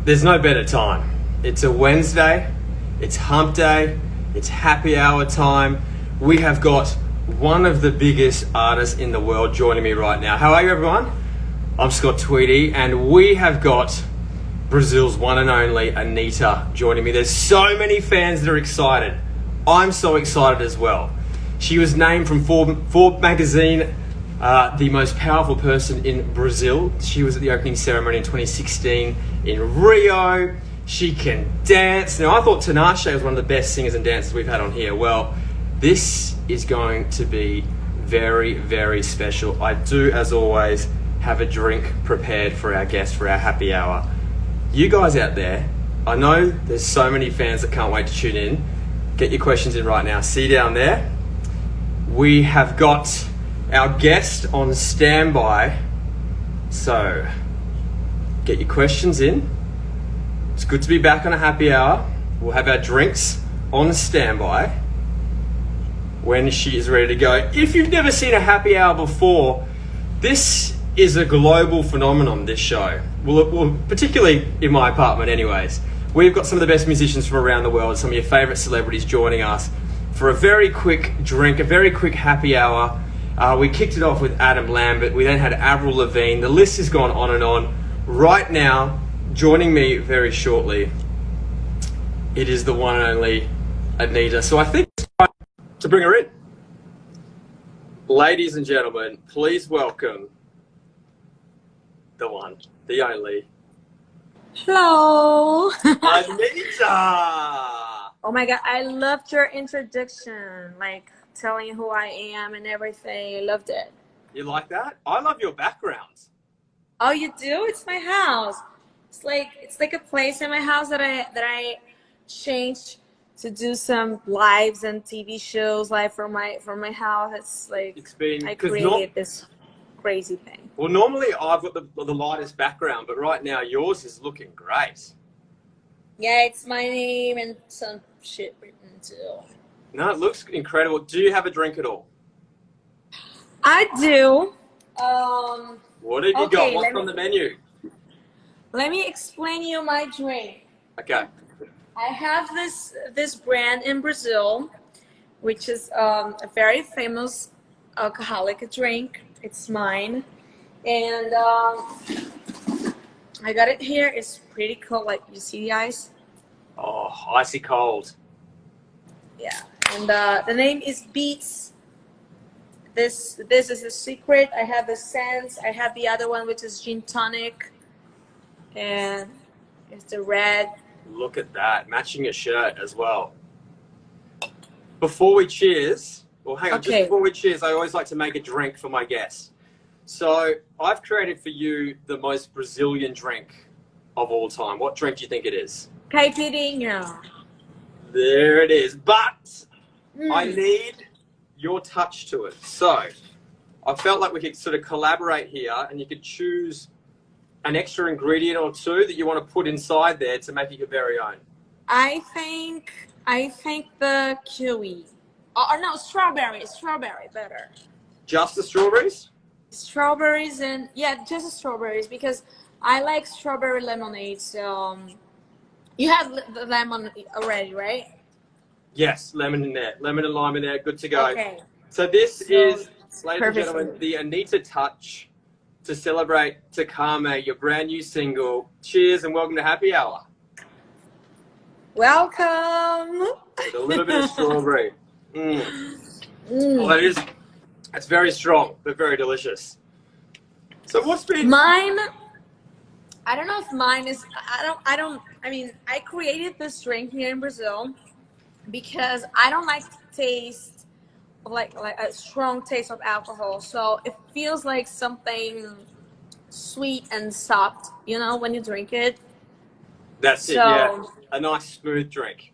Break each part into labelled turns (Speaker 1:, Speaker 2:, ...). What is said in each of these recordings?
Speaker 1: There's no better time. It's a Wednesday, it's hump day, it's happy hour time. We have got one of the biggest artists in the world joining me right now. How are you, everyone? I'm Scott Tweedy, and we have got Brazil's one and only Anitta joining me. There's so many fans that are excited. I'm so excited as well. She was named from Forbes magazine the most powerful person in Brazil. She was at the opening ceremony in 2016 in Rio. She can dance. Now, I thought Tinashe was one of the best singers and dancers we've had on here. Well, this is going to be very, very special. I do, as always, have a drink prepared for our guests for our happy hour. You guys out there, I know there's so many fans that can't wait to tune in. Get your questions in right now. See down there. We have got our guest on standby. So, get your questions in. It's good to be back on a happy hour. We'll have our drinks on standby when she is ready to go. If you've never seen a happy hour before, this is a global phenomenon, this show. Well, particularly in my apartment anyways. We've got some of the best musicians from around the world, some of your favorite celebrities joining us for a very quick drink, a very quick happy hour. We kicked it off with Adam Lambert. We then had Avril Lavigne. The list has gone on and on. Right now, joining me very shortly, it is the one and only Anitta. So I think it's time to bring her in. Ladies and gentlemen, please welcome the one, the only,
Speaker 2: Hello.
Speaker 1: Anitta.
Speaker 2: Oh my God, I loved your introduction, like telling who I am and everything. I loved it.
Speaker 1: You like that? I love your background.
Speaker 2: Oh, you do? It's my house. It's like a place in my house that I changed to do some lives and TV shows like from my house. It's like I created this crazy thing.
Speaker 1: Well, normally I've got the lightest background, but right now yours is looking great.
Speaker 2: Yeah, it's my name and some shit written too.
Speaker 1: No, it looks incredible. Do you have a drink at all?
Speaker 2: I do.
Speaker 1: What have you got? What's on the menu?
Speaker 2: Let me explain you my drink.
Speaker 1: Okay.
Speaker 2: I have this brand in Brazil, which is a very famous alcoholic drink. It's mine, and I got it here. It's pretty cool. Like, you see the ice?
Speaker 1: Oh, icy cold.
Speaker 2: Yeah, and the name is Beats. This is a secret. I have the Sense. I have the other one, which is gin tonic, and it's the red.
Speaker 1: Look at that, matching your shirt as well. Before we cheers, well, hang on, just before we cheers, I always like to make a drink for my guests. So I've created for you the most Brazilian drink of all time. What drink do you think it is?
Speaker 2: Caipirinha.
Speaker 1: There it is. But I need your touch to it. So I felt like we could sort of collaborate here, and you could choose an extra ingredient or two that you want to put inside there to make it your very own.
Speaker 2: I think the kiwi. Or no, strawberry better.
Speaker 1: Just the strawberries?
Speaker 2: Strawberries and just strawberries, because I like strawberry lemonade. So you have the lemon already, right?
Speaker 1: Yes, lemon in there, lemon and lime in there, good to go.
Speaker 2: Okay.
Speaker 1: So this is, ladies and gentlemen, the Anitta touch to celebrate Takame, your brand new single. Cheers and welcome to Happy Hour.
Speaker 2: Welcome.
Speaker 1: With a little bit of strawberry. Well, it's very strong, but very delicious. So what's been...
Speaker 2: Mine, I don't know if mine is, I mean, I created this drink here in Brazil because I don't like to taste like a strong taste of alcohol. So it feels like something sweet and soft, you know, when you drink it.
Speaker 1: That's it, yeah. A nice smooth drink.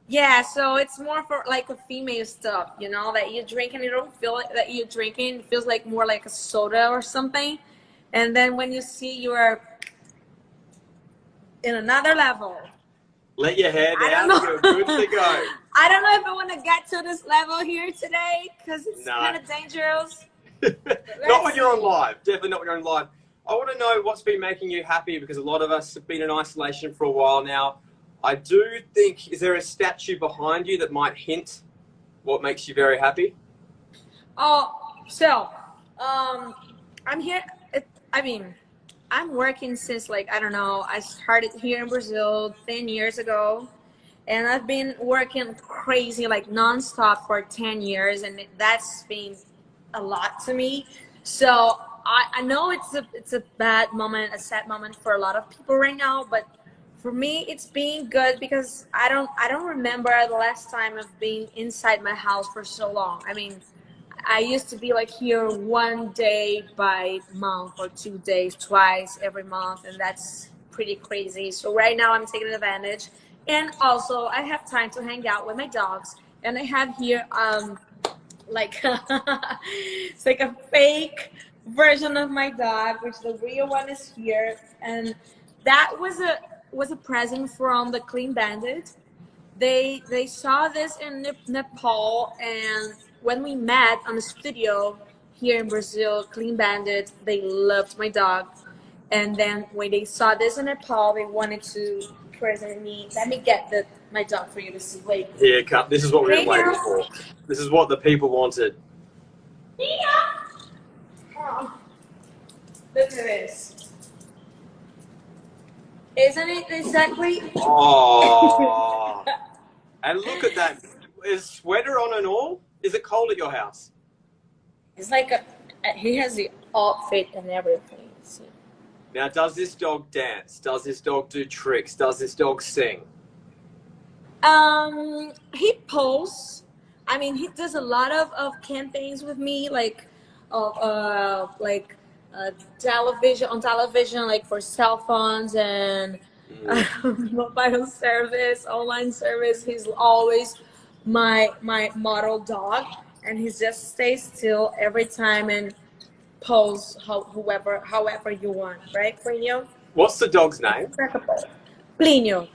Speaker 2: Yeah, so it's more for like a female stuff, you know, that you drink and you don't feel like that you're drinking. It feels like more like a soda or something. And then when you see you're in another level.
Speaker 1: Let your hair down, you're good to go.
Speaker 2: I don't know if I want to get to this level here today because it's kind of dangerous.
Speaker 1: Not when you're on live. Definitely not when you're on live. I want to know what's been making you happy, because a lot of us have been in isolation for a while now. I do think, is there a statue behind you that might hint what makes you very happy?
Speaker 2: Oh, so I'm here. I mean, I'm working since like I don't know. I started here in Brazil 10 years ago, and I've been working crazy like nonstop for 10 years, and that's been a lot to me. So I know it's a bad moment, a sad moment for a lot of people right now, but for me it's been good because I don't remember the last time I've been inside my house for so long. I mean, I used to be like here one day by month or 2 days, twice every month, and that's pretty crazy. So right now I'm taking advantage, and also I have time to hang out with my dogs. And I have here like it's like a fake version of my dog, which the real one is here, and that was a present from the Clean Bandit. They saw this in Nepal, and when we met on the studio here in Brazil, Clean Bandit, they loved my dog. And then when they saw this in Nepal, they wanted to present me. Let me get my dog for you to see. Wait.
Speaker 1: Here, come. This is what we were
Speaker 2: Hey,
Speaker 1: waiting
Speaker 2: now.
Speaker 1: for. This is what the people wanted.
Speaker 2: Oh, look at this. Isn't it exactly?
Speaker 1: Oh, and look at that. Is sweater on and all? Is it cold at your house?
Speaker 2: It's like he has the outfit and everything. See?
Speaker 1: Now, does this dog dance? Does this dog do tricks? Does this dog sing?
Speaker 2: He posts. I mean, he does a lot of campaigns with me, like, television on television, like for cell phones and mobile service, online service. He's always my model dog, and he just stays still every time and pose however you want, right, Plinio?
Speaker 1: What's the dog's name?
Speaker 2: Plinio.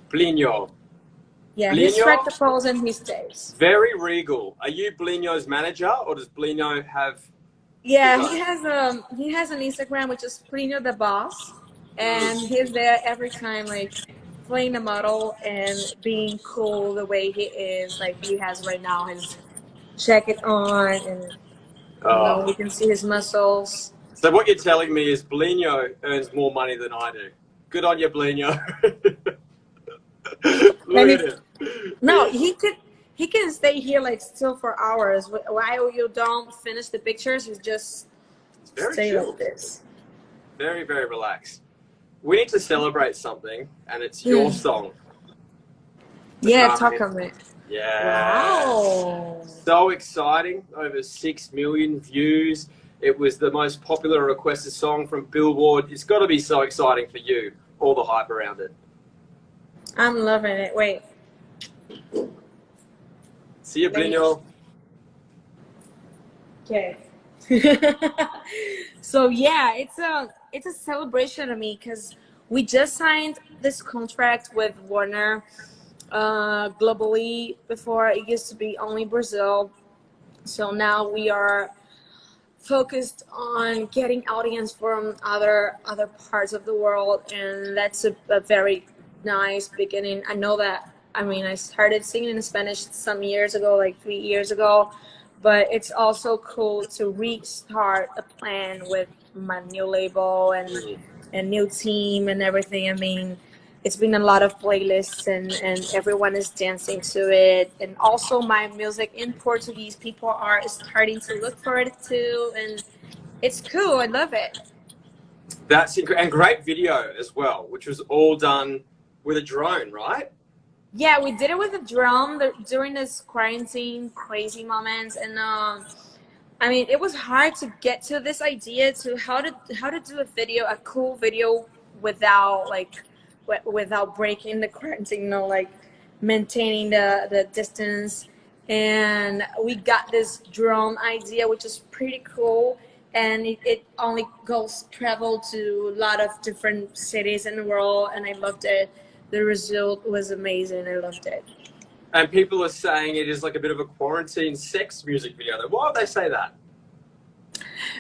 Speaker 1: Blinho.
Speaker 2: Yeah, he
Speaker 1: Blinho?
Speaker 2: strikes the pose and he stays.
Speaker 1: Very regal. Are you Blinho's manager, or does Blinho have...
Speaker 2: Yeah, he has an Instagram which is Plinio the Boss, and he's there every time, like playing the model and being cool the way he is, like he has right now his jacket on, and you can see his muscles.
Speaker 1: So what you're telling me is Blinho earns more money than I do. Good on you, Blinho. Look at him.
Speaker 2: No, he can stay here like still for hours while you don't finish the pictures. You just stay
Speaker 1: chill.
Speaker 2: like this.
Speaker 1: Very, very relaxed. We need to celebrate something, and it's your song.
Speaker 2: Yeah, talk of it.
Speaker 1: Yeah.
Speaker 2: Wow.
Speaker 1: So exciting. Over 6 million views. It was the most popular requested song from Billboard. It's got to be so exciting for you. All the hype around it.
Speaker 2: I'm loving it. Wait.
Speaker 1: See you, Blinho.
Speaker 2: Okay. So yeah, it's a celebration to me because we just signed this contract with Warner globally. Before it used to be only Brazil, so now we are focused on getting audience from other parts of the world, and that's a very nice beginning. I know that. I mean, I started singing in Spanish some years ago, like 3 years ago, but it's also cool to restart a plan with my new label and new team and everything. I mean, it's been a lot of playlists, and everyone is dancing to it. And also my music in Portuguese, people are starting to look for it too, and it's cool. I love it.
Speaker 1: That's and great video as well, which was all done with a drone, right?
Speaker 2: Yeah, we did it with a drone during this quarantine crazy moments, and I mean, it was hard to get to this idea to how to do a cool video without without breaking the quarantine, like maintaining the distance. And we got this drone idea, which is pretty cool, and it only goes travel to a lot of different cities in the world, and I loved it. The result was amazing. I loved it.
Speaker 1: And people are saying it is like a bit of a quarantine sex music video. Why would they say that?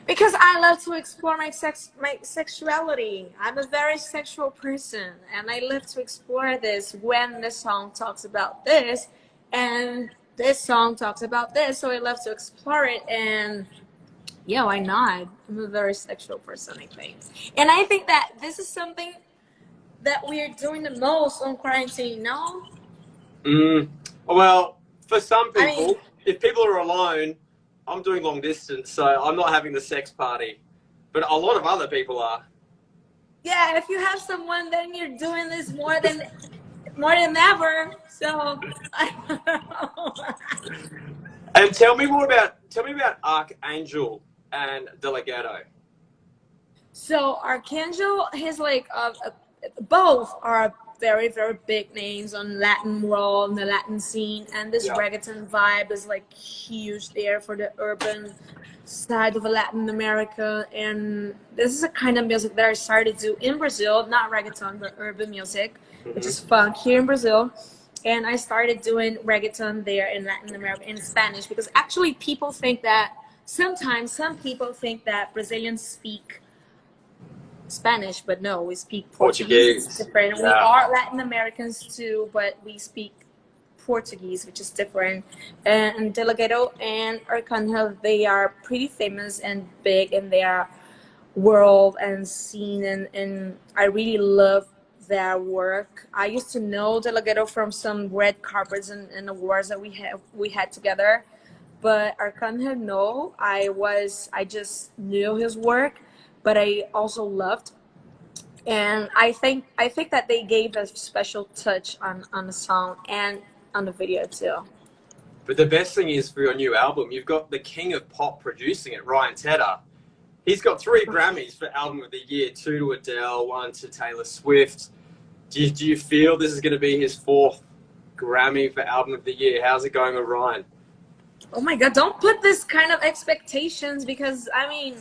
Speaker 2: Because I love to explore my sexuality. I'm a very sexual person, and I love to explore this when the song talks about this, and this song talks about this. So I love to explore it, and yeah, why not? I'm a very sexual person, I think, and I think that this is something that we're doing the most on quarantine. No,
Speaker 1: Mm, well, for some
Speaker 2: I mean,
Speaker 1: people, if people are alone, I'm doing long distance, so I'm not having the sex party. But a lot of other people are.
Speaker 2: yeah, if you have someone, then you're doing this more than ever. So I don't know.
Speaker 1: And tell me about Archangel and Delegato.
Speaker 2: So Archangel, he's like both are very very big names on Latin world, on the Latin scene, and this
Speaker 1: Yeah.
Speaker 2: reggaeton vibe is like huge there for the urban side of Latin America. And this is a kind of music that I started to do in Brazil, not reggaeton but urban music, which is funk here in Brazil. And I started doing reggaeton there in Latin America in Spanish because actually people think that sometimes some people think that Brazilians speak Spanish, but no, we speak Portuguese. It's
Speaker 1: Portuguese.
Speaker 2: different. We
Speaker 1: Yeah.
Speaker 2: are Latin Americans too, but we speak Portuguese, which is different. And Delegato and Arcangel, they are pretty famous and big in their world and scene, and I really love their work. I used to know Delegato from some red carpets and awards that we had together, but Arcangel, no, I just knew his work, but I also loved, and I think that they gave a special touch on the song and on the video too.
Speaker 1: But the best thing is for your new album, you've got the king of pop producing it, Ryan Tedder. He's got 3 Grammys for Album of the Year, 2 to Adele, 1 to Taylor Swift. Do you feel this is going to be his 4th Grammy for Album of the Year? How's it going with Ryan?
Speaker 2: Oh my God! Don't put this kind of expectations because I mean,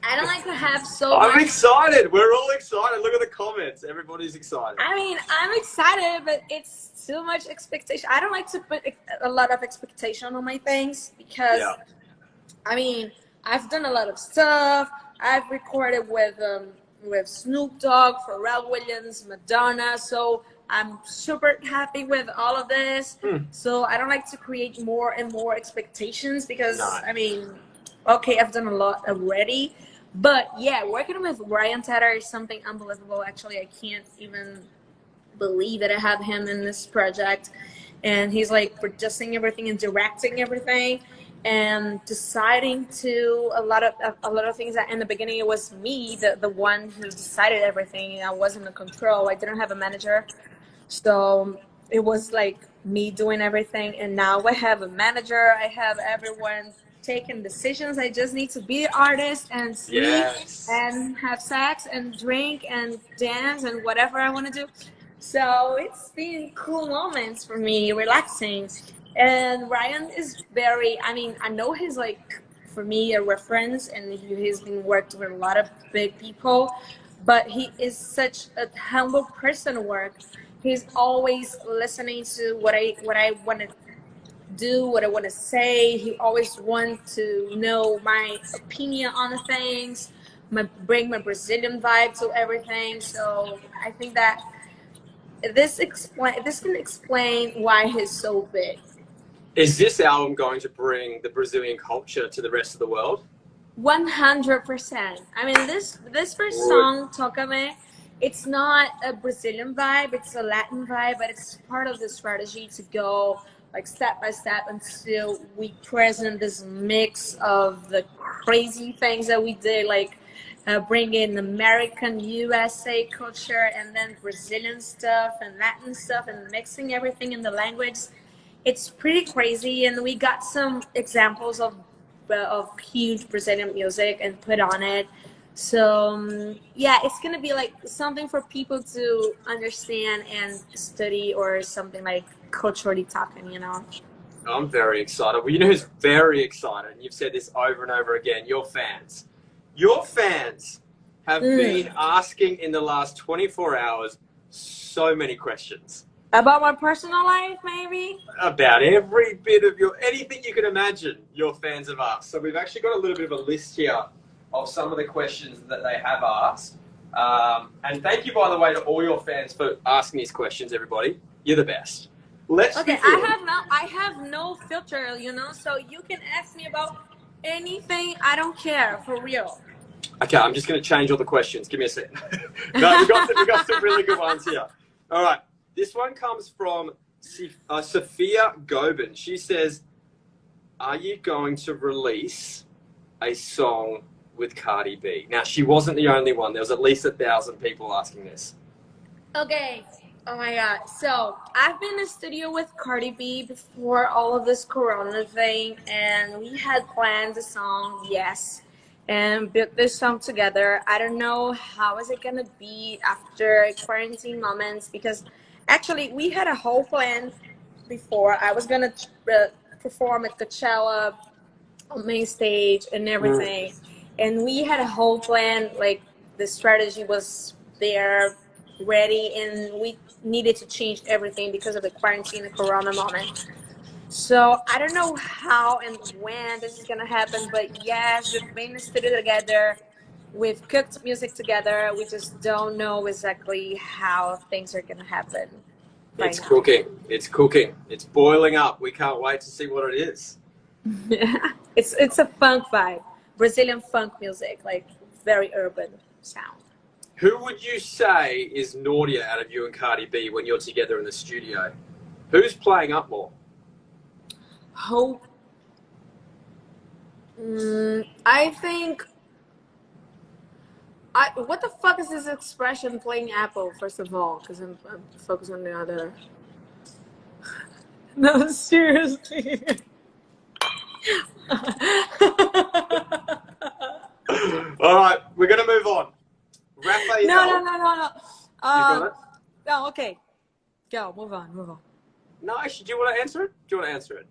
Speaker 2: I don't like to have so
Speaker 1: I'm
Speaker 2: much.
Speaker 1: excited. We're all excited. Look at the comments. Everybody's excited.
Speaker 2: I mean, I'm excited, but it's too much expectation. I don't like to put a lot of expectation on my things because,
Speaker 1: Yeah.
Speaker 2: I mean, I've done a lot of stuff. I've recorded with Snoop Dogg, Pharrell Williams, Madonna. So I'm super happy with all of this. So I don't like to create more and more expectations because,
Speaker 1: No.
Speaker 2: I mean, okay, I've done a lot already. But yeah, working with Ryan Tedder is something unbelievable. Actually, I can't even believe that I have him in this project. And he's like producing everything and directing everything and deciding to a lot of things that in the beginning it was me, the one who decided everything. I wasn't in control. I didn't have a manager. So it was like me doing everything, and now I have a manager. I have everyone taking decisions. I just need to be the artist and sleep
Speaker 1: Yes.
Speaker 2: and have sex and drink and dance and whatever I want to do. So it's been cool moments for me, relaxing. And Ryan is very, I mean, I know he's like, for me, a reference, and he's been worked with a lot of big people, but he is such a humble person to work. He's always listening to what I want to do, what I want to say. He always wants to know my opinion on the things, bring my Brazilian vibe to everything. So I think that this can explain why he's so big.
Speaker 1: Is this album going to bring the Brazilian culture to the rest of the world?
Speaker 2: 100%. I mean, this first song, Toca-me, it's not a Brazilian vibe, it's a Latin vibe, but it's part of the strategy to go like step by step until we present this mix of the crazy things that we did, like bring in American USA culture and then Brazilian stuff and Latin stuff and mixing everything in the language. It's pretty crazy, and we got some examples of huge Brazilian music and put on it. So yeah, it's gonna be like something for people to understand and study, or something like culturally talking, you know.
Speaker 1: I'm very excited. Well, you know who's very excited, and you've said this over and over again, your fans. Your fans have been asking in the last 24 hours so many questions.
Speaker 2: About my personal life, maybe.
Speaker 1: About every bit of anything you can imagine your fans have asked. So we've actually got a little bit of a list here of some of the questions that they have asked. And thank you, by the way, to all your fans for asking these questions, everybody. You're the best. Let's
Speaker 2: Okay,
Speaker 1: begin.
Speaker 2: I have no filter, you know, so you can ask me about anything. I don't care, for real.
Speaker 1: Okay, I'm just going to change all the questions. Give me a second. No, we got some really good ones here. All right, this one comes from Sophia Gobin. She says, "Are you going to release a song with Cardi B?" Now, she wasn't the only one. There was at least 1,000 people asking this.
Speaker 2: Okay. Oh my god. So I've been in the studio with Cardi B before all of this Corona thing, and we had planned a song, yes, and built this song together. I don't know how is it gonna be after quarantine moments, because actually we had a whole plan before. I was gonna perform at Coachella on main stage and everything, and we had a whole plan. Like the strategy was there, ready, and we needed to change everything because of the quarantine and Corona moment. So I don't know how and when this is gonna happen, but yes, we've been in the studio together. We've cooked music together. We just don't know exactly how things are gonna happen right
Speaker 1: It's
Speaker 2: now.
Speaker 1: cooking. It's cooking. It's boiling up. We can't wait to see what it is.
Speaker 2: It's a funk vibe, Brazilian funk music, like very urban sound.
Speaker 1: Who would you say is naughtier out of you and Cardi B when you're together in the studio? Who's playing up more?
Speaker 2: Hope. I think. What the fuck is this expression, playing apple? First of all, because I'm focused on the other. No, seriously.
Speaker 1: All right, we're going to move on. Raphael.
Speaker 2: No.
Speaker 1: You got it?
Speaker 2: No, okay. Go, move on.
Speaker 1: No, do you want to answer it? Do you want to answer it?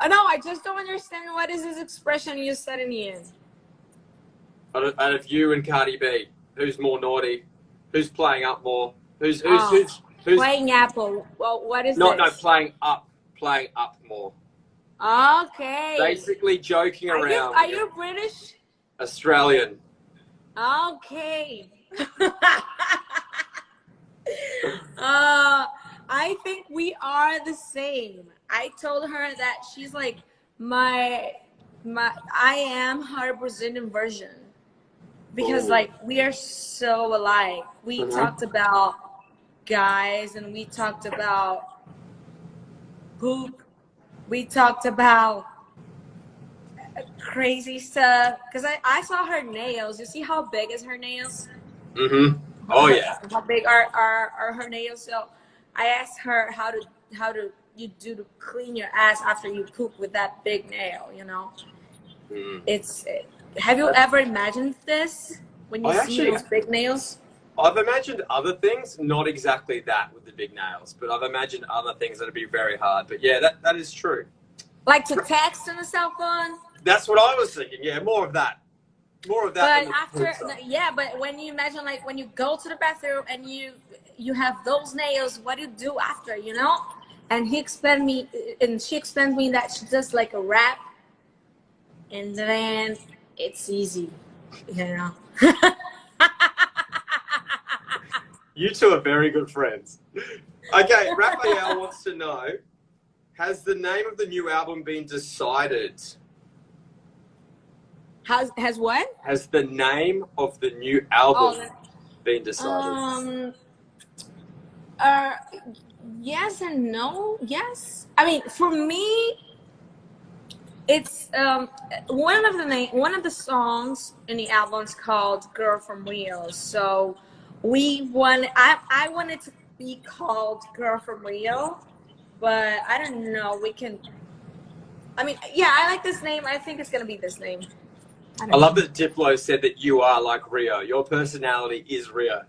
Speaker 2: No, I just don't understand what is this expression you said in the end.
Speaker 1: Out of you and Cardi B, who's more naughty? Who's playing up more? Who's
Speaker 2: Playing apple. Well, what is
Speaker 1: no,
Speaker 2: this?
Speaker 1: no, playing up more.
Speaker 2: Okay.
Speaker 1: Basically joking around.
Speaker 2: Are you British?
Speaker 1: Australian.
Speaker 2: Okay. I think we are the same. I told her that she's like I am her Brazilian version, because
Speaker 1: Ooh.
Speaker 2: like we are so alike. We talked about guys, and we talked about poop. We talked about crazy stuff, because I saw her nails. You see how big is her nails?
Speaker 1: Mm-hmm. Oh yeah.
Speaker 2: How big are her nails? So I asked her how do you do to clean your ass after you poop with that big nail, you know? Have you ever imagined this when you see those big nails?
Speaker 1: I've imagined other things, not exactly that with the big nails, but I've imagined other things that'd be very hard. But yeah, that is true.
Speaker 2: Like to text on a cell phone?
Speaker 1: That's what I was thinking. Yeah, more of that. More of that.
Speaker 2: But but when you imagine, like when you go to the bathroom and you have those nails, what do you do after, you know? And she explained me that she does like a wrap, and then it's easy, you know.
Speaker 1: You two are very good friends. Okay, Raphael wants to know, has the name of the new album been decided?
Speaker 2: Has what?
Speaker 1: Has the name of the new album been decided?
Speaker 2: Yes and no. Yes. I mean, for me, it's one of the songs in the album is called "Girl from Rio." So I wanted to be called "Girl from Rio," but I don't know. I mean, yeah, I like this name. I think it's gonna be this name.
Speaker 1: I love that Diplo said that you are like Rio. Your personality is Rio.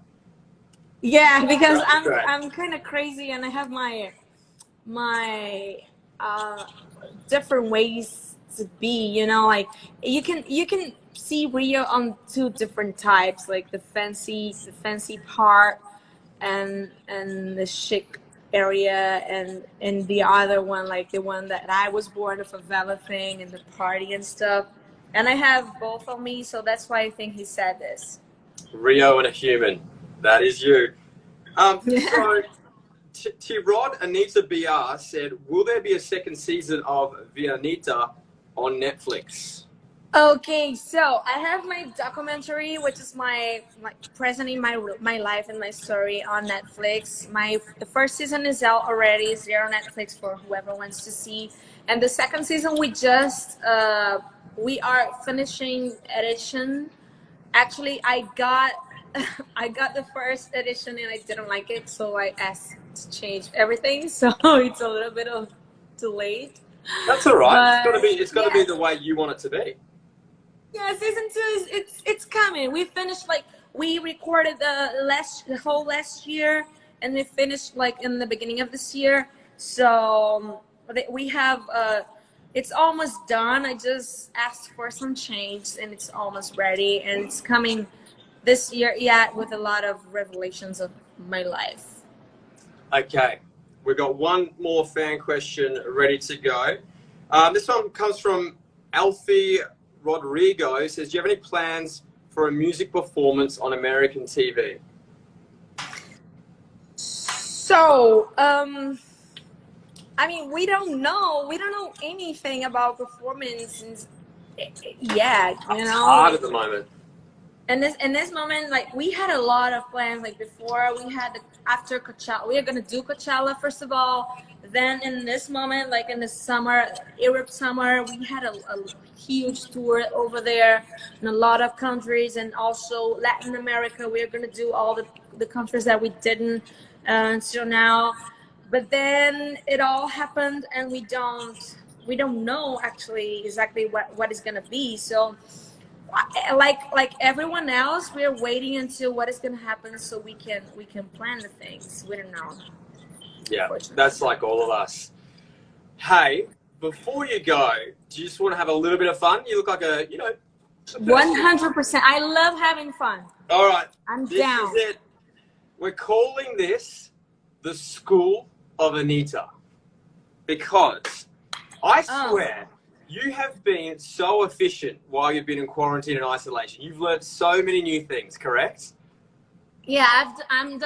Speaker 2: Yeah, because I'm kind of crazy, and I have my different ways to be. You know, like you can see Rio on two different types, like the fancy part and the chic area, and the other one, like the one that I was born, the favela thing and the party and stuff. And I have both of me, so that's why I think he said this.
Speaker 1: Rio and a human. That is you.
Speaker 2: Yeah.
Speaker 1: So, T-Rod, Anita BR said, will there be a second season of Anitta on Netflix?
Speaker 2: Okay, so I have my documentary, which is my presenting my life and my story on Netflix. The first season is out already. It's there on Netflix for whoever wants to see. And the second season, we are finishing edition. Actually, I got I got the first edition and I didn't like it, so I asked to change everything. So it's a little bit of delayed.
Speaker 1: That's all right.
Speaker 2: But
Speaker 1: It's got to be the way you want it to be.
Speaker 2: yeah, season 2 is it's coming. We finished, like, we recorded the whole last year, and we finished like in the beginning of this year. So we have it's almost done. I just asked for some change, and it's almost ready, and it's coming this year. Yeah, with a lot of revelations of my life.
Speaker 1: Okay, we've got one more fan question ready to go. This one comes from Alfie Rodrigo. Says, do you have any plans for a music performance on American TV?
Speaker 2: So, I mean, we don't know anything about performance yet, you
Speaker 1: It's
Speaker 2: know.
Speaker 1: hard at the moment.
Speaker 2: In this moment, like, we had a lot of plans. Like, before, we had after Coachella, we are gonna do Coachella first of all. Then in this moment, like in the summer, Europe summer, we had a huge tour over there in a lot of countries, and also Latin America. We are gonna do all the countries that we didn't until now. But then it all happened, and we don't know actually exactly what is gonna be. So, like everyone else, we're waiting until what is gonna happen so we can plan the things. We don't know.
Speaker 1: Yeah, that's like all of us. Hey, before you go, do you just want to have a little bit of fun? You look like
Speaker 2: 100%. I love having fun.
Speaker 1: All right,
Speaker 2: I'm
Speaker 1: this
Speaker 2: down.
Speaker 1: is it. We're calling this the School of Anitta, because I swear you have been so efficient while you've been in quarantine and isolation. You've learned so many new things, correct?
Speaker 2: Yeah, I'm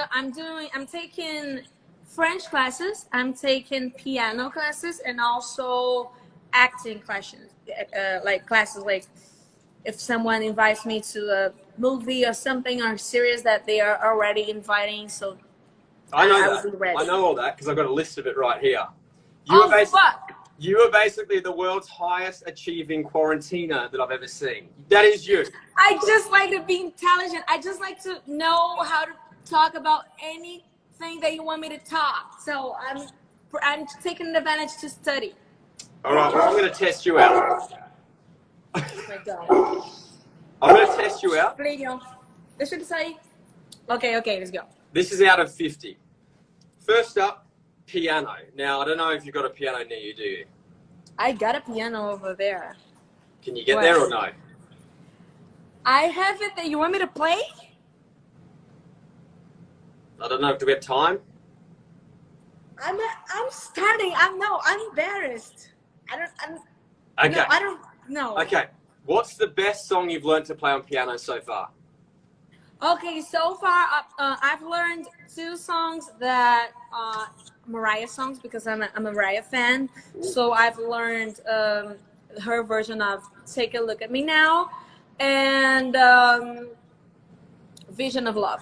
Speaker 2: taking French classes, I'm taking piano classes, and also acting classes. Like classes, like if someone invites me to a movie or something, or series that they are already inviting, so
Speaker 1: I know
Speaker 2: will be ready.
Speaker 1: I know all that because I've got a list of it right here.
Speaker 2: Fuck!
Speaker 1: You are basically the world's highest achieving quarantiner that I've ever seen. That is you.
Speaker 2: I just like to be intelligent. I just like to know how to talk about anything that you want me to talk. So I'm taking advantage to study.
Speaker 1: All right, well, I'm going to test you out.
Speaker 2: Oh my God.
Speaker 1: I'm going to test you out.
Speaker 2: Deixa eu sair. Okay, let's go.
Speaker 1: This is out of 50. First up, piano. Now, I don't know if you've got a piano near you, do you?
Speaker 2: I got a piano over there.
Speaker 1: Can you get there or no?
Speaker 2: I have it. That you want me to play?
Speaker 1: I don't know. Do we have time?
Speaker 2: I'm starting. I'm embarrassed.
Speaker 1: Okay.
Speaker 2: I don't know.
Speaker 1: Okay. What's the best song you've learned to play on piano so far?
Speaker 2: Okay, so far I've learned 2 songs that Mariah songs, because I'm a Mariah fan. So I've learned her version of "Take a Look at Me Now" and "Vision of Love."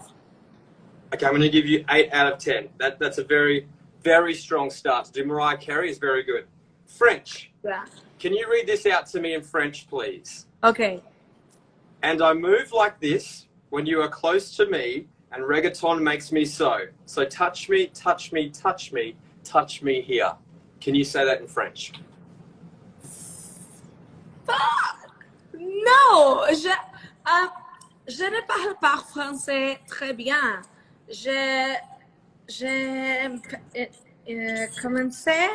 Speaker 1: Okay, I'm going to give you 8 out of 10. That's a very, very strong start. To do Mariah Carey is very good. French.
Speaker 2: Yeah.
Speaker 1: Can you read this out to me in French, please?
Speaker 2: Okay.
Speaker 1: And I move like this when you are close to me, and reggaeton makes me so. So touch me, touch me, touch me, touch me here. Can you say that in French?
Speaker 2: Fuck! No! Je ne parle pas français très bien. J'ai commencé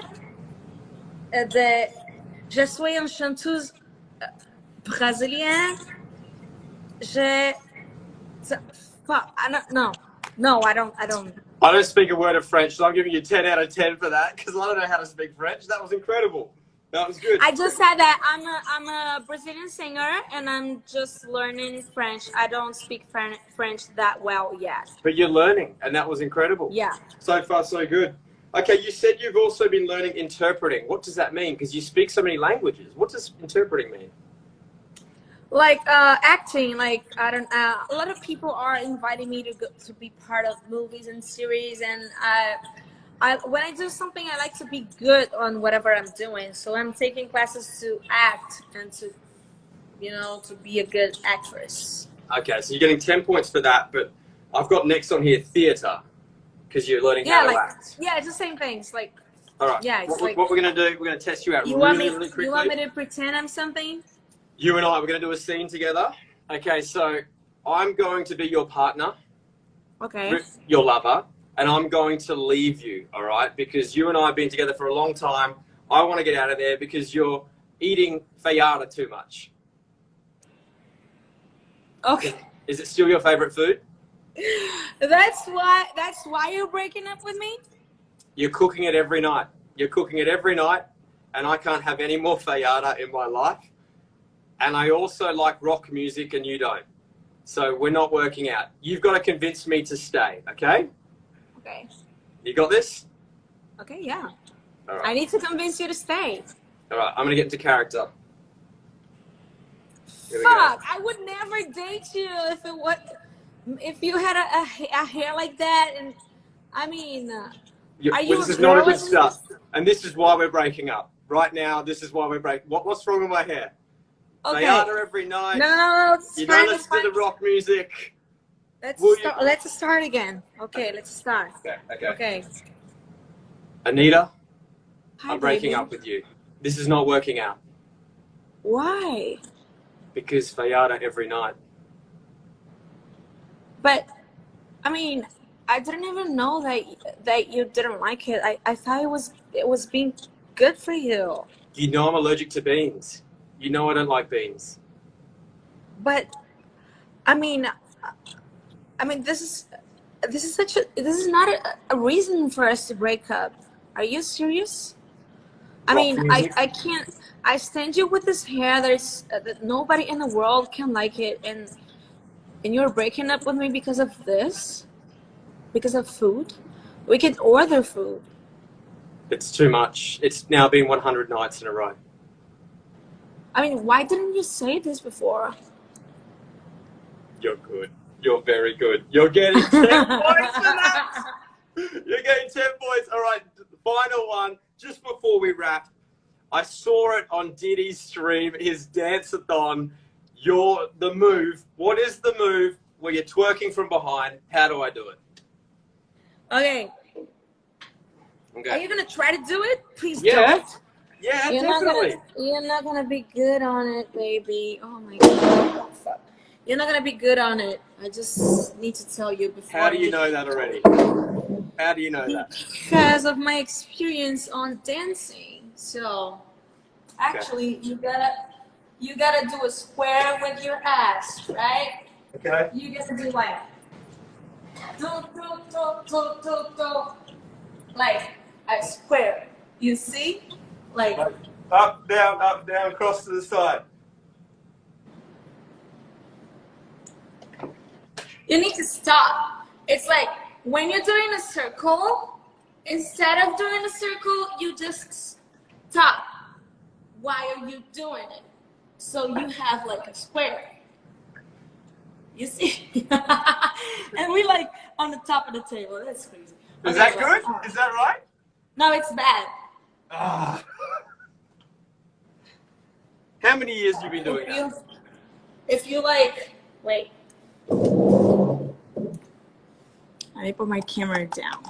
Speaker 2: je suis une chanteuse brésilienne. Fuck, I don't. No, I don't.
Speaker 1: I don't speak a word of French, so I'm giving you 10 out of 10 for that because I don't know how to speak French. That was incredible. That was good.
Speaker 2: I just said that I'm a Brazilian singer and I'm just learning French. I don't speak French that well yet.
Speaker 1: But you're learning, and that was incredible.
Speaker 2: Yeah.
Speaker 1: So far, so good. Okay, you said you've also been learning interpreting. What does that mean? Because you speak so many languages. What does interpreting mean?
Speaker 2: Like acting, like I don't. A lot of people are inviting me to be part of movies and series, and when I do something, I like to be good on whatever I'm doing. So I'm taking classes to act and to, to be a good actress.
Speaker 1: Okay, so you're getting 10 points for that, but I've got next on here theatre because you're learning how to act.
Speaker 2: Yeah, it's the same things. Like,
Speaker 1: all right.
Speaker 2: Yeah, it's
Speaker 1: what we're gonna do? We're gonna test you out really quickly.
Speaker 2: You want me to pretend I'm something?
Speaker 1: You and I, we're gonna do a scene together. Okay, so I'm going to be your partner.
Speaker 2: Okay.
Speaker 1: With your lover, and I'm going to leave you. All right, because you and I have been together for a long time. I want to get out of there because you're eating feijoada too much.
Speaker 2: Okay.
Speaker 1: Is it still your favorite food?
Speaker 2: That's why you're breaking up with me?
Speaker 1: You're cooking it every night. You're cooking it every night, and I can't have any more feijoada in my life. And I also like rock music, and you don't. So we're not working out. You've got to convince me to stay, okay?
Speaker 2: Okay.
Speaker 1: You got this?
Speaker 2: Okay, yeah.
Speaker 1: All right.
Speaker 2: I need to convince you to stay.
Speaker 1: All right, I'm going to get into character.
Speaker 2: Fuck, I would never date you if you had a hair like that, and I mean,
Speaker 1: This is not a good start, and this is why we're breaking up. Right now, this is why we're breaking. What's wrong with my hair?
Speaker 2: Okay.
Speaker 1: Feijoada every night.
Speaker 2: No,
Speaker 1: you don't listen to the rock music.
Speaker 2: Let's start again. Okay, let's start. Okay.
Speaker 1: Anitta,
Speaker 2: Hi,
Speaker 1: I'm breaking up with you. This is not working out.
Speaker 2: Why?
Speaker 1: Because feijoada every night.
Speaker 2: But, I mean, I didn't even know that you didn't like it. I thought it was being good for you.
Speaker 1: You know I'm allergic to beans. You know I don't like beans.
Speaker 2: But, I mean, this is not a reason for us to break up. Are you serious? I mean, I can't. I stand you with this hair. That nobody in the world can like it, and you're breaking up with me because of this, because of food. We could order food.
Speaker 1: It's too much. It's now been 100 nights in a row.
Speaker 2: I mean, why didn't you say this before?
Speaker 1: You're good. You're very good. You're getting 10 points for that. You're getting 10 points. All right, final one. Just before we wrap, I saw it on Diddy's stream, his dance-a-thon. The move. What is the move where you're twerking from behind? How do I do it?
Speaker 2: Okay.
Speaker 1: Okay.
Speaker 2: Are you gonna try to do it? Please
Speaker 1: Yeah.
Speaker 2: don't.
Speaker 1: Yeah, definitely.
Speaker 2: You're not gonna be good on it, baby. Oh my god. Oh, fuck. You're not gonna be good on it. I just need to tell you before.
Speaker 1: How do you know that already? How do you know that?
Speaker 2: Because of my experience on dancing. So, actually, you gotta do a square with your ass, right?
Speaker 1: Okay.
Speaker 2: You get to do like, do, like a square. You see? Like
Speaker 1: up, down, cross to the side.
Speaker 2: You need to stop. It's like when you're doing a circle, instead of doing a circle, you just stop. Why are you doing it? So you have like a square. You see? And we like on the top of the table. That's crazy.
Speaker 1: Is that good? Is that right?
Speaker 2: No, it's bad.
Speaker 1: Ah. How many years have you been doing that?
Speaker 2: If you like, wait. I put my camera down.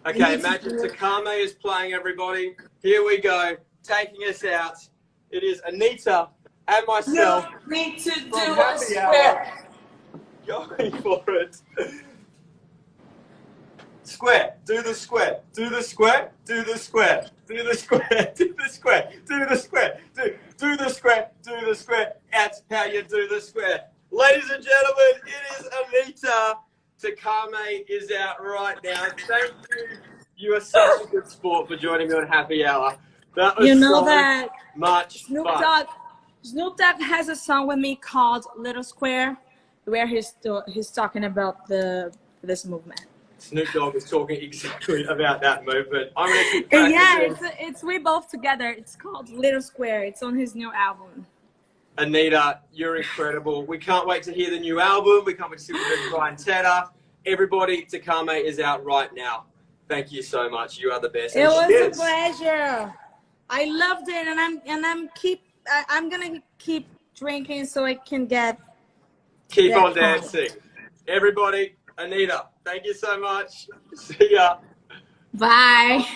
Speaker 1: Okay, imagine Takame is playing, everybody. Here we go, taking us out. It is Anitta and myself.
Speaker 2: You need to do
Speaker 1: a
Speaker 2: square.
Speaker 1: Going for it. Square, do the square, do the square, do the square, do the square, do the square, do the square, do the square, do the square. That's how you do the square. Ladies and gentlemen, it is Anitta Takame is out right now. Thank you. You are such a good sport for joining me on Happy Hour. That was
Speaker 2: You know
Speaker 1: so
Speaker 2: that
Speaker 1: much fun.
Speaker 2: Snoop Dogg has a song with me called Little Square, where he's talking about this movement.
Speaker 1: Snoop Dogg is talking exactly about that movement. I'm going to keep
Speaker 2: And yeah,
Speaker 1: practicing.
Speaker 2: it's we both together. It's called Little Square. It's on his new album.
Speaker 1: Anitta, you're incredible. We can't wait to hear the new album. We can't wait to see what we're doing Brian Tedder. Everybody, Takame is out right now. Thank you so much. You are the best.
Speaker 2: It was a pleasure. I loved it, and I'm gonna keep drinking so I can
Speaker 1: keep on
Speaker 2: point.
Speaker 1: dancing. Everybody, Anitta, thank you so much. See ya.
Speaker 2: Bye.